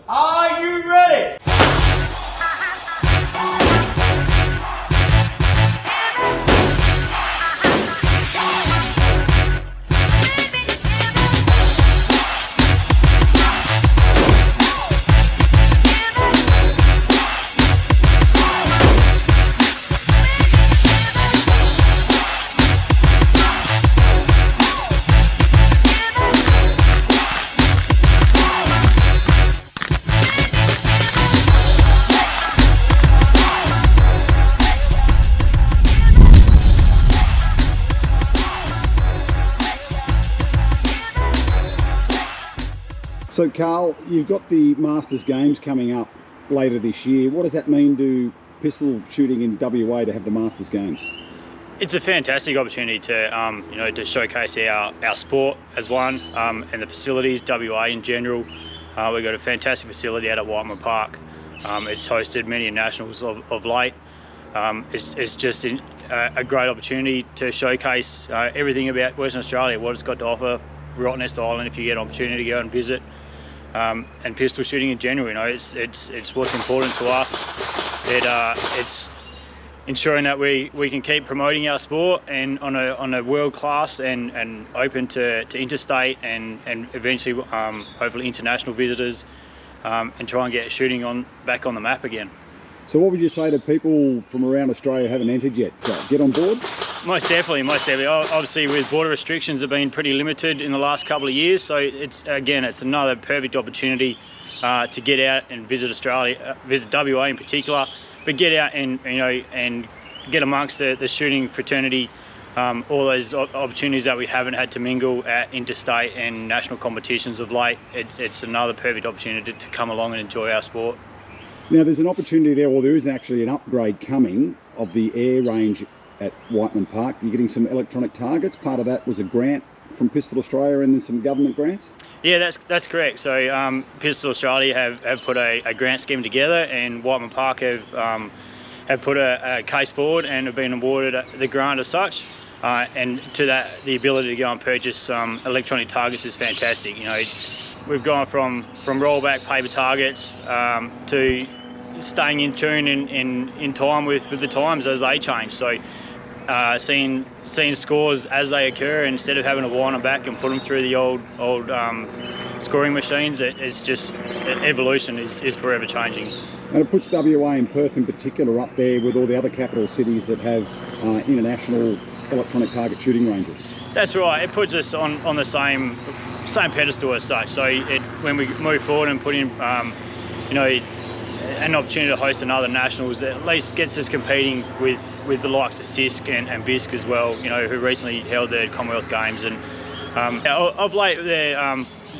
Are you ready? So Carl, you've got the Masters Games coming up later this year. What does that mean to pistol shooting in WA to have the Masters Games? It's a fantastic opportunity to, to showcase our sport as one, and the facilities, WA in general. We've got a fantastic facility out at Whiteman Park. It's hosted many nationals of late. It's just a great opportunity to showcase everything about Western Australia, what it's got to offer, Rottnest Island if you get an opportunity to go and visit, and pistol shooting in general. It's what's important to us. It's ensuring that we can keep promoting our sport and on a world class and open to interstate and eventually hopefully international visitors, and try and get shooting back on the map again. So what would you say to people from around Australia who haven't entered yet? Get on board? Most definitely. Obviously, with border restrictions have been pretty limited in the last couple of years, so it's another perfect opportunity to get out and visit Australia, visit WA in particular, but get out and get amongst the shooting fraternity, all those opportunities that we haven't had to mingle at interstate and national competitions of late. It's another perfect opportunity to come along and enjoy our sport. Now there's an opportunity there, or there is actually an upgrade coming of the air range at Whiteman Park. You're getting some electronic targets. Part of that was a grant from Pistol Australia and then some government grants? Yeah, that's correct. So Pistol Australia have put a grant scheme together, and Whiteman Park have put a case forward and have been awarded the grant as such. And to that, the ability to go and purchase electronic targets is fantastic. We've gone from rollback paper targets to staying in tune in time with the times as they change. So seeing scores as they occur instead of having to wind them back and put them through the old scoring machines. It's just evolution is forever changing. And it puts WA and Perth in particular up there with all the other capital cities that have international electronic target shooting ranges. That's right. It puts us on the same pedestal as such. So when we move forward and put in an opportunity to host another nationals, it at least gets us competing with the likes of CISC and BISC as well, who recently held their Commonwealth Games. And of late,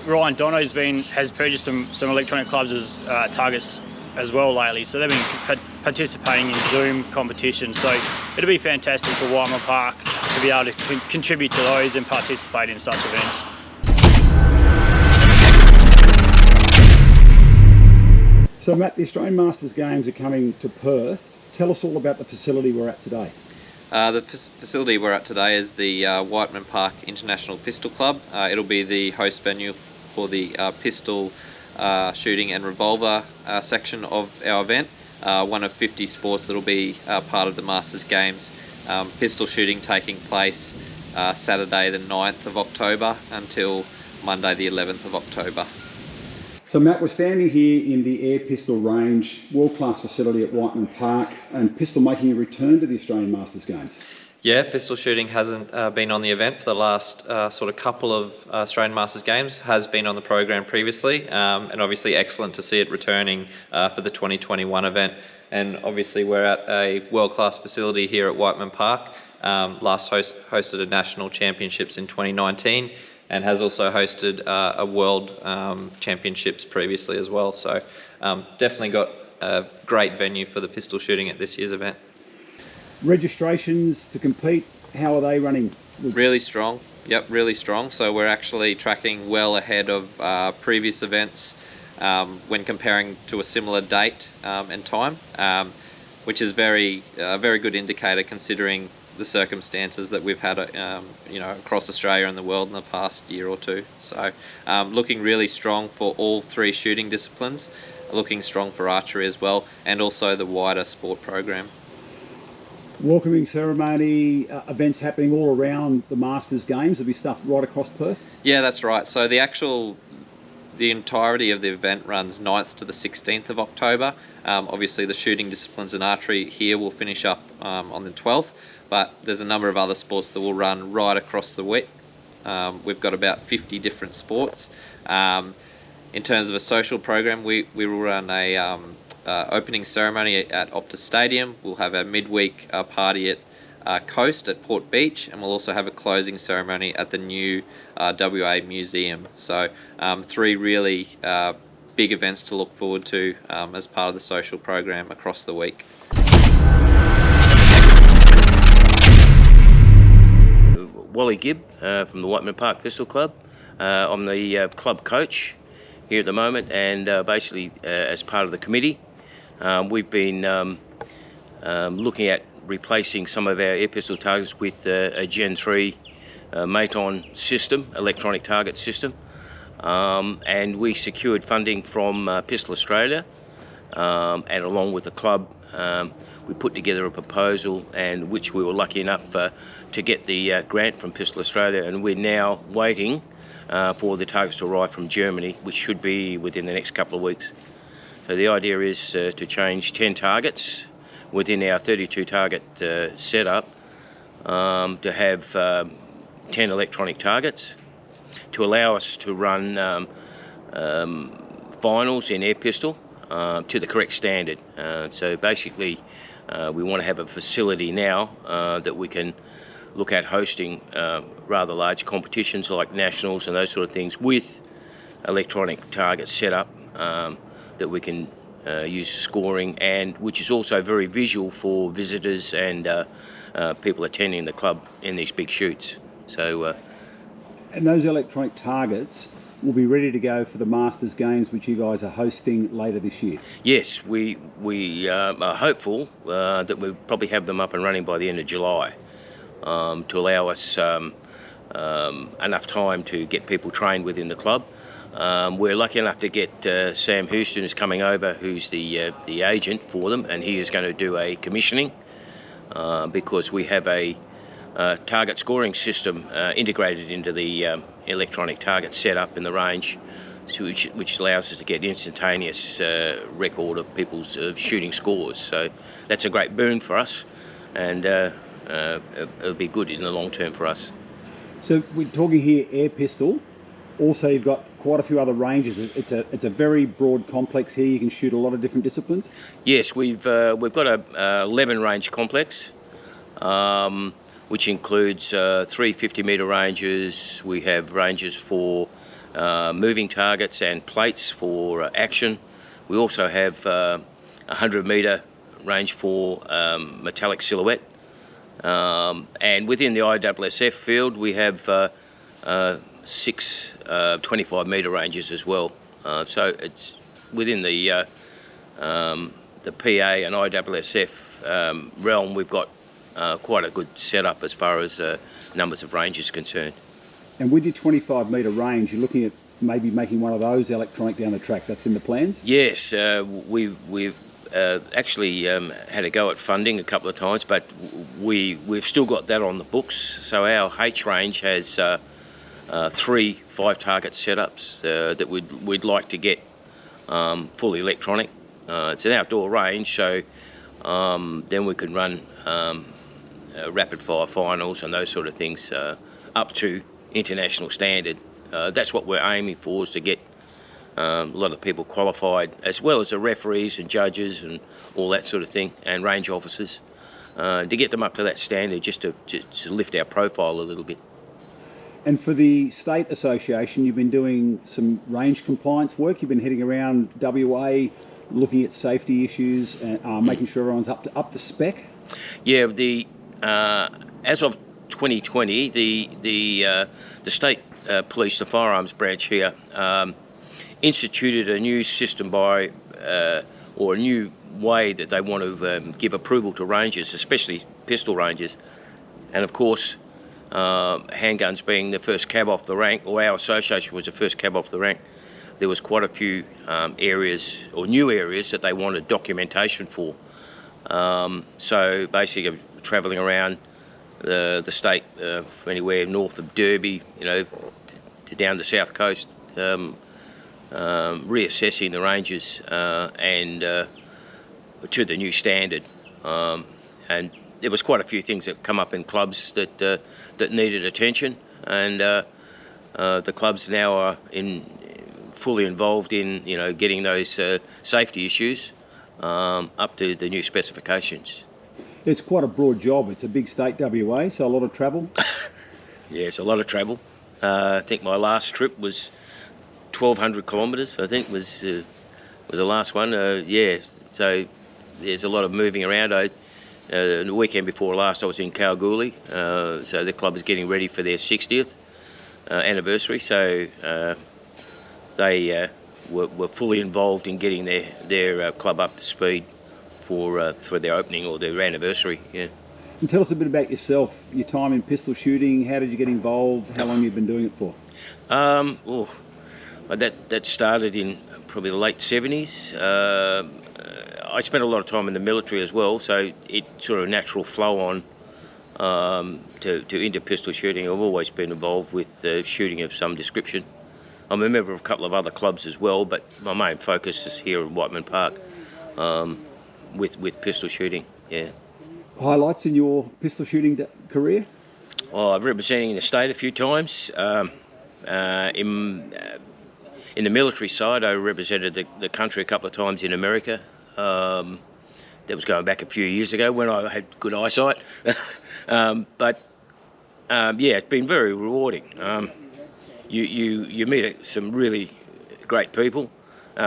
Ryan Dono has purchased some electronic clubs as targets as well lately. So they've been participating in Zoom competitions. So it'll be fantastic for Whiteman Park to be able to contribute to those and participate in such events. So Matt, the Australian Masters Games are coming to Perth. Tell us all about the facility we're at today. The facility we're at today is the Whiteman Park International Pistol Club. It'll be the host venue for the pistol shooting and revolver section of our event. One of 50 sports that'll be part of the Masters Games. Pistol shooting taking place Saturday the 9th of October until Monday the 11th of October. So Matt, we're standing here in the Air Pistol Range, world-class facility at Whiteman Park, and pistol making a return to the Australian Masters Games. Yeah, pistol shooting hasn't been on the event for the last sort of couple of Australian Masters Games, has been on the program previously, and obviously excellent to see it returning for the 2021 event. And obviously we're at a world-class facility here at Whiteman Park. Last hosted a national championships in 2019 and has also hosted a world championships previously as well. So definitely got a great venue for the pistol shooting at this year's event. Registrations to compete, how are they running? Really strong. Yep, really strong. So we're actually tracking well ahead of previous events when comparing to a similar date and time, which is a very good indicator considering the circumstances that we've had, across Australia and the world in the past year or two. So looking really strong for all three shooting disciplines, looking strong for archery as well, and also the wider sport program. Welcoming ceremony, events happening all around the Masters Games. There'll be stuff right across Perth. Yeah, that's right. So the entirety of the event runs 9th to the 16th of October. Obviously the shooting disciplines and archery here will finish up on the 12th, but there's a number of other sports that will run right across the week. We've got about 50 different sports. In terms of a social program, we will run a opening ceremony at Optus Stadium. We'll have a midweek party at Coast at Port Beach, and we'll also have a closing ceremony at the new WA Museum. So 3 really big events to look forward to as part of the social program across the week. Wally Gibb from the Whiteman Park Pistol Club. I'm the club coach here at the moment, and basically as part of the committee, we've been looking at replacing some of our air pistol targets with a Gen 3 Maton system, electronic target system, and we secured funding from Pistol Australia, and along with the club we put together a proposal, and which we were lucky enough to get the grant from Pistol Australia, and we're now waiting for the targets to arrive from Germany, which should be within the next couple of weeks. So the idea is to change 10 targets within our 32 target setup, to have 10 electronic targets, to allow us to run finals in air pistol to the correct standard. So basically we want to have a facility now that we can look at hosting rather large competitions like nationals and those sort of things with electronic targets set up that we can use scoring, and which is also very visual for visitors and people attending the club in these big shoots. So, and those electronic targets will be ready to go for the Masters Games, which you guys are hosting later this year. Yes, we are hopeful that we'll probably have them up and running by the end of July, to allow us enough time to get people trained within the club. We're lucky enough to get Sam Houston is coming over, who's the agent for them, and he is going to do a commissioning because we have a target scoring system integrated into the electronic target setup in the range, which allows us to get instantaneous record of people's shooting scores. So that's a great boon for us, and it'll be good in the long term for us. So we're talking here air pistol. Also, you've got quite a few other ranges. It's a very broad complex here. You can shoot a lot of different disciplines. Yes, we've got a 11 range complex, which includes 3 50-metre ranges. We have ranges for moving targets and plates for action. We also have a 100-metre range for metallic silhouette. And within the IWSF field, we have 6 25-metre ranges as well. So it's within the PA and IWSF realm. We've got quite a good setup as far as numbers of ranges concerned. And with your 25-metre range, you're looking at maybe making one of those electronic down the track. That's in the plans? Yes, we've actually had a go at funding a couple of times, but we've still got that on the books. So our H range has 3 5-target setups that we'd like to get fully electronic. It's an outdoor range, so then we can run rapid fire finals and those sort of things up to international standard. That's what we're aiming for, is to get a lot of people qualified, as well as the referees and judges and all that sort of thing, and range officers, to get them up to that standard, just to lift our profile a little bit. And for the State Association, you've been doing some range compliance work. You've been heading around WA, looking at safety issues and making sure everyone's up to spec. Yeah, as of 2020, the State Police, the firearms branch here, instituted a new system or a new way that they want to give approval to ranges, especially pistol ranges, and of course, handguns being the first cab off the rank, or our association was the first cab off the rank. There was quite a few areas or new areas that they wanted documentation for. So basically, travelling around the state, anywhere north of Derby, to down the south coast, reassessing the ranges and to the new standard. And there was quite a few things that come up in clubs that needed attention, and the clubs now are fully involved in getting those safety issues up to the new specifications. It's quite a broad job. It's a big state, WA, so a lot of travel. Yeah, it's a lot of travel. I think my last trip was 1,200 kilometres. I think was the last one. Yeah, so there's a lot of moving around. The weekend before last, I was in Kalgoorlie, so the club is getting ready for their 60th anniversary. So they were fully involved in getting their club up to speed for their opening or their anniversary. Yeah. And tell us a bit about yourself, your time in pistol shooting. How did you get involved? How long have you been doing it for? That started in probably the late 70s. I spent a lot of time in the military as well, so it sort of natural flow on to into pistol shooting. I've always been involved with shooting of some description. I'm a member of a couple of other clubs as well, but my main focus is here at Whiteman Park with pistol shooting. Yeah. Highlights in your pistol shooting career? Oh, I've represented the state a few times. In the military side, I represented the country a couple of times in America. That was going back a few years ago when I had good eyesight. But it's been very rewarding. You meet some really great people.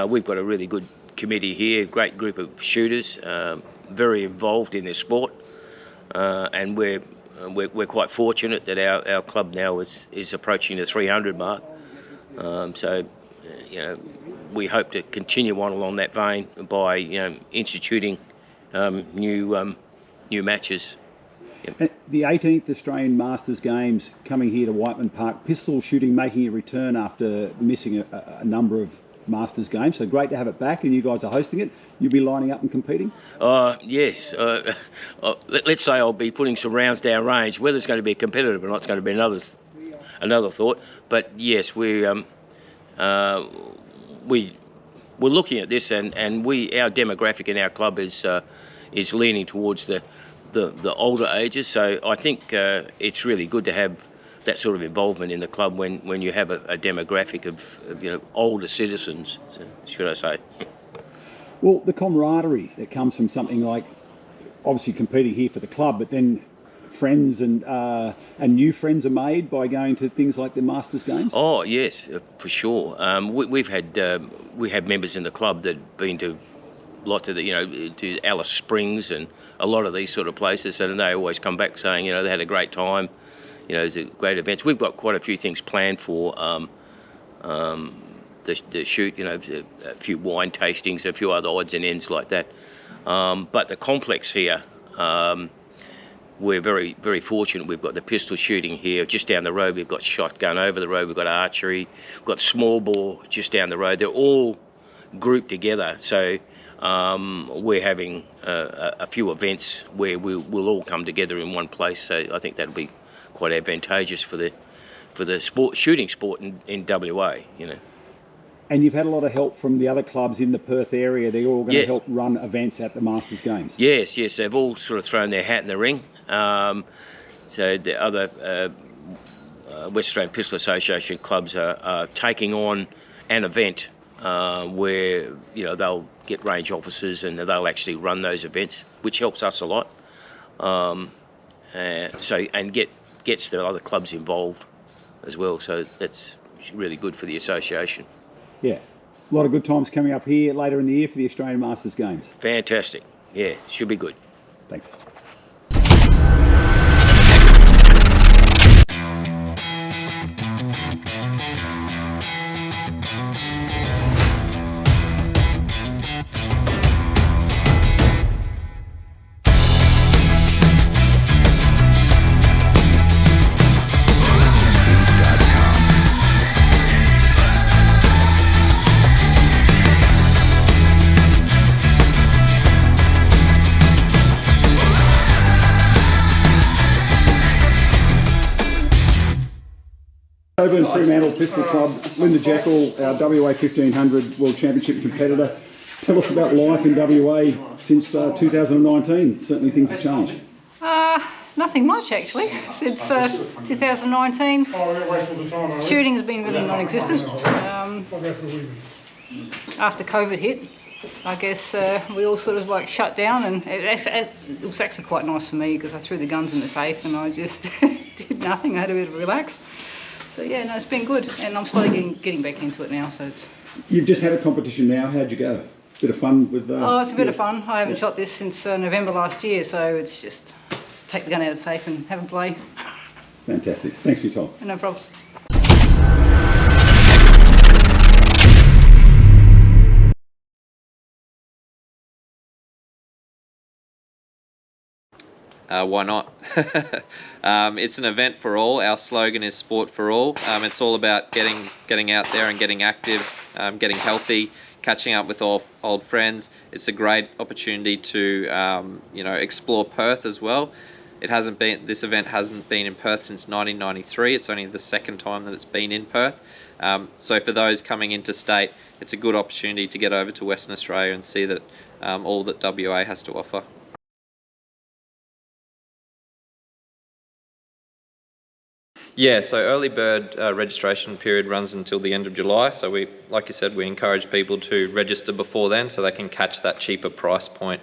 We've got a really good committee here, great group of shooters, very involved in this sport, and we're quite fortunate that our club now is approaching the 300 mark. So we hope to continue on along that vein by instituting new matches. Yep. The 18th Australian Masters Games coming here to Whiteman Park. Pistol shooting making a return after missing a number of Masters Games. So great to have it back, and you guys are hosting it. You'll be lining up and competing? Yes. Let's say I'll be putting some rounds down range. Whether it's going to be competitive or not, it's going to be another thought. But yes, we're looking at this, and our demographic in our club is leaning towards the older ages. So I think it's really good to have that sort of involvement in the club when you have a demographic of older citizens, should I say. Well, the camaraderie that comes from something like obviously competing here for the club, but then friends and new friends are made by going to things like the Masters Games? Oh yes, for sure. We have members in the club that have been to lots of to Alice Springs and a lot of these sort of places, and they always come back saying they had a great time. It's a great events. We've got quite a few things planned for the shoot. A few wine tastings, a few other odds and ends like that. But the complex here, we're very, very fortunate. We've got the pistol shooting here just down the road. We've got shotgun over the road. We've got archery. We've got small bore just down the road. They're all grouped together. So we're having a few events where we'll all come together in one place. So I think that'll be quite advantageous for the shooting sport in WA. And you've had a lot of help from the other clubs in the Perth area. They're all going Yes. to help run events at the Masters Games. Yes, they've all sort of thrown their hat in the ring. So the other West Australian Pistol Association clubs are taking on an event where they'll get range officers and they'll actually run those events, which helps us a lot. Gets the other clubs involved as well. So that's really good for the association. Yeah. A lot of good times coming up here later in the year for the Australian Masters Games. Fantastic. Yeah, should be good. Thanks. Coburn Fremantle Pistol Club, Linda Jekyll, our WA 1500 World Championship competitor. Tell us about life in WA since 2019. Certainly things have changed. Nothing much actually. Since 2019, shooting has been really non-existent. After COVID hit, I guess we all sort of like shut down, and it was actually quite nice for me because I threw the guns in the safe and I just did nothing. I had a bit of a relax. So yeah, no, it's been good, and I'm slowly getting back into it now. So it's. You've just had a competition now. How'd you go? Bit of fun with. Oh, it's a bit of fun. I haven't shot this since November last year, so it's just take the gun out of the safe and have a play. Fantastic. Thanks for your time. No problems. Why not? It's an event for all. Our slogan is sport for all. It's all about getting out there and getting active, getting healthy, catching up with old friends. It's a great opportunity to explore Perth as well. This event hasn't been in Perth since 1993. It's only the second time that it's been in Perth. So for those coming into state, it's a good opportunity to get over to Western Australia and see that all that WA has to offer. Yeah, so early bird registration period runs until the end of July. So like you said, we encourage people to register before then so they can catch that cheaper price point